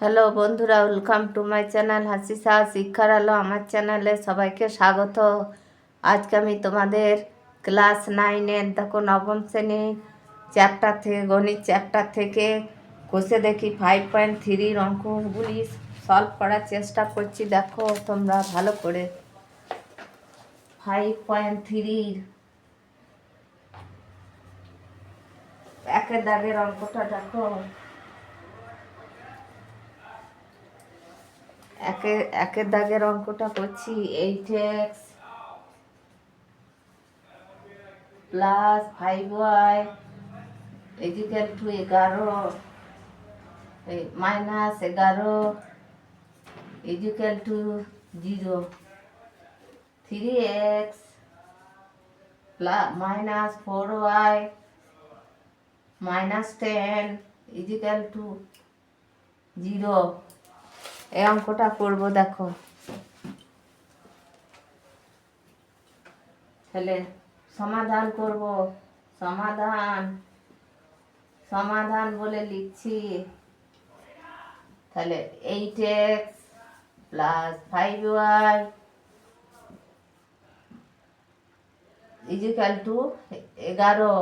Hello বন্ধুরা, welcome to my channel হাসি সাহা শিক্ষার আলো। আমার চ্যানেলে সবাইকে স্বাগত। আজকে আমি তোমাদের ক্লাস 9-এর দেখো নবম শ্রেণী চ্যাপ্টার থেকে গণিত চ্যাপ্টার থেকে কষে দেখি 5.3 অঙ্কগুলি সলভ করার চেষ্টা করছি। দেখো তোমরা ভালো করে 5.3 একের দাগের অঙ্কটা দেখো। একের দাগের অঙ্কটা করছি 8x plus 5y equal to 11 minus 11 equal to 0। 3x plus minus 4y minus 10 equal to 0। এই অঙ্কটা করবো। দেখো তাহলে সমাধান করব। সমাধান বলে লিখছি। তাহলে 8x plus 5y equal to 11।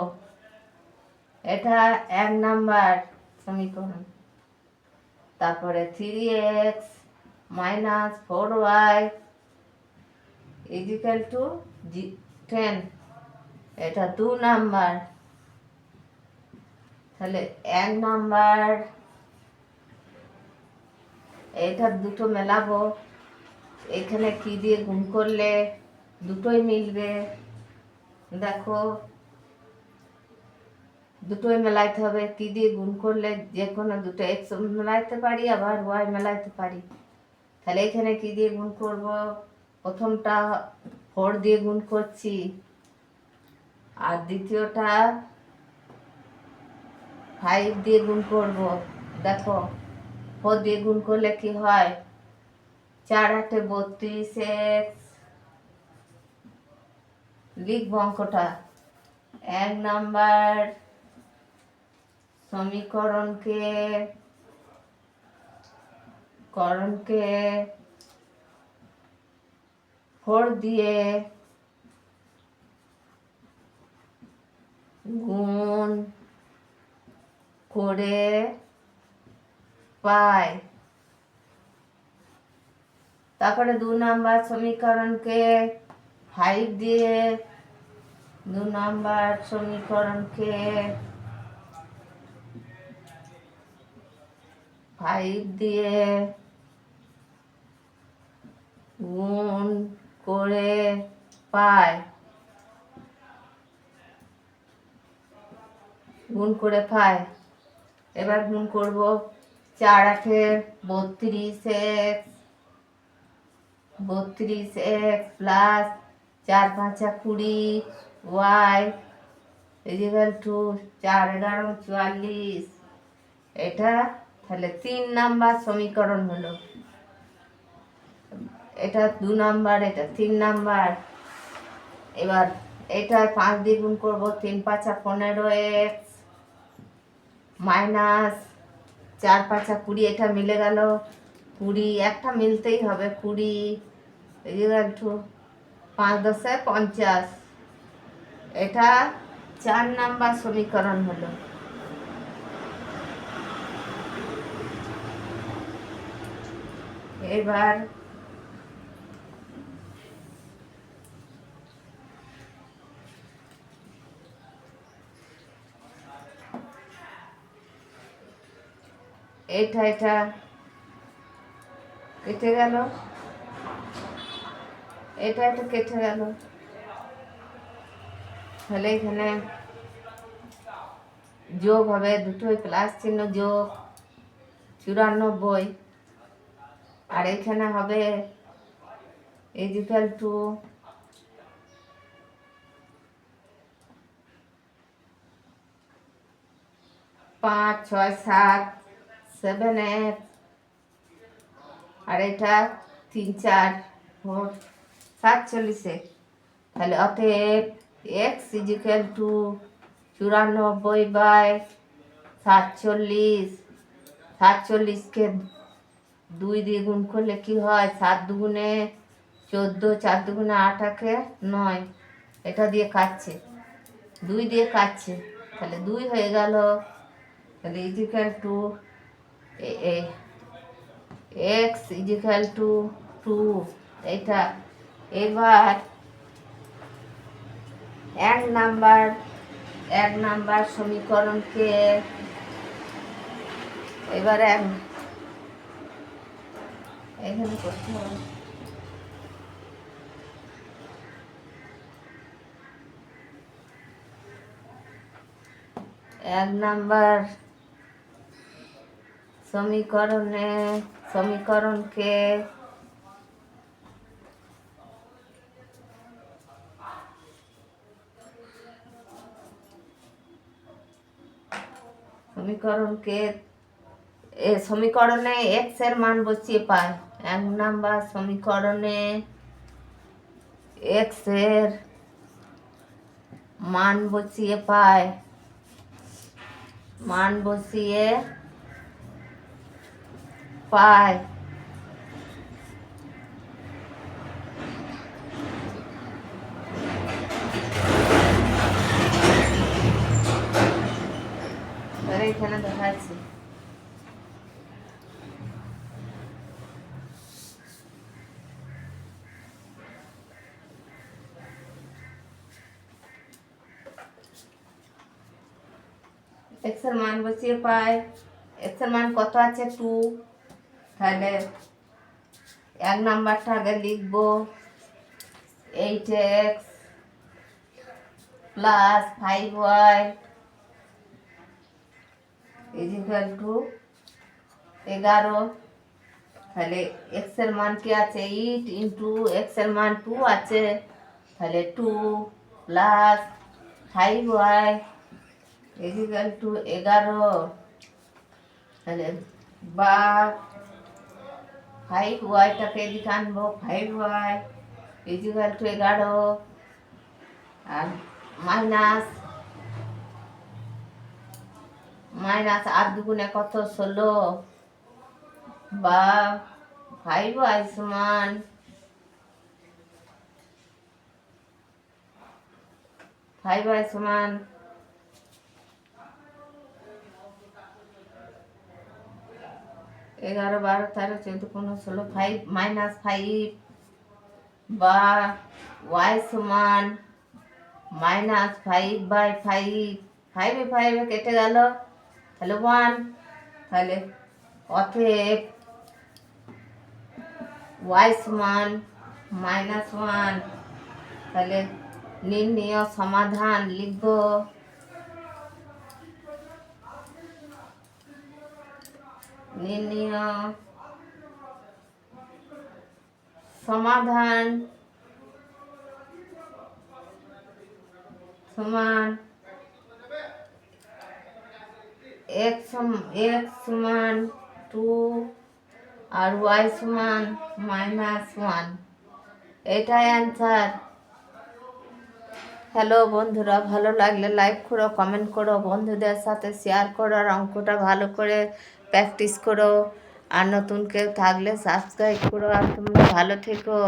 এটা 1 নাম্বার সমীকরণ। তারপরে 3x minus 4y equal to 10, এটা 2 নাম্বার। তাহলে 1 নাম্বার এটা দুটো মেলাবো। এখানে কি দিয়ে গুণ করলে দুটোই মিলবে? দেখো দুটোই মেলাইতে হবে। কি দিয়ে গুণ করলে যে কোনো দুটো এক্স মেলাইতে পারি, আবার ওয়াই মেলাইতে পারি। তাহলে এখানে কি দিয়ে গুণ করব? প্রথমটা 4 দিয়ে গুণ করছি, আর দ্বিতীয়টা 5 দিয়ে গুণ করব। দেখো 4 দিয়ে গুণ করলে কি হয়? 4 8 32x। লিখব অঙ্কটা। 1 নাম্বার সমীকরণকে 4 দিয়ে গুণ করে পাই। তারপরে 2 নাম্বার সমীকরণকে 5 দিয়ে 2 নাম্বার সমীকরণকে 5 দিয়ে গুণ করে পাই। এবার গুণ করব। 4 8 32x plus 4 5 20 y equal to 4 11 44। এটা তাহলে 3 নাম্বার সমীকরণ হলো। এটা 2 নাম্বার, এটা 3 নাম্বার। এবার এটা 5 দিয়ে গুণ করবো। 3 5 15x মাইনাস 4 5 20। এটা মিলে গেল 20, একটা মিলতেই হবে। 20 ইকুয়াল টু 5 10 50। এটা 4 নাম্বার সমীকরণ হলো। এবার এটা কেটে গেল, এটা কেটে গেল। তাহলে এখানে যোগ হবে, দুটোই প্লাস চিহ্ন যোগ 94। আর এখানে হবে ইকুয়াল টু 5 6 7 7x, আর এটা 3 4 4 47। তাহলে অতএব x ইকুয়াল টু 94/47। 47কে 2 দিয়ে গুণ করলে কি হয়? 7 দুগুণে 14, 4 দুগুণে 8 আঁকে 9। এটা দিয়ে কাটছে, 2 দিয়ে কাটছে, তাহলে 2 হয়ে গেল। তাহলে is equal to x is equal to 2। এটা এবার এক নাম্বার সমীকরণকে এবার এখানে করতে হবে। এক নাম্বার সমীকরণকে সমীকরণে এক্স এর মান বসিয়ে পায়। এক নাম্বার সমীকরণে এক্স এর মান বসিয়ে পায়, এখানে দেখাচ্ছি। এক্স এর মান বসিয়ে পাই। এক্স এর মান কত আছে? 2। তাহলে এক নাম্বারটা আগে লিখবো 8x plus 5y is equal two 11। তাহলে এক্স এর মান কি আছে? 8 ইন্টু এক্স এর মান 2 আছে, তাহলে 2 প্লাস 5y ইজিক্যাল টু 11। তাহলে বা 5yটাকে এদিকে আনবো, 5y ইজিক্যাল টু 11 আর মাইনাস 8 দুগুণে কত? 16 বা 5y সমান 11, 12, 13, 14, 15, 16, 5 মাইনাস 5 বা y সমান মাইনাস 5/5। 5 এ 5 এ কেটে গেল, তাহলে 1। তাহলে অতএব y সমান -1। তাহলে নির্ণেয় সমাধান লিখব। নির্ণেয় সমাধান সমান x সমান 2 আর y সমান -1। এটাই অ্যান্সার। হ্যালো বন্ধুরা, ভালো লাগলে লাইক করো, কমেন্ট করো, বন্ধুদের সাথে শেয়ার করো, আর অঙ্কটা ভালো করে প্র্যাকটিস করো। আর নতুন কেউ থাকলে সাবস্ক্রাইব করো। আর তোমরা ভালো থেকো।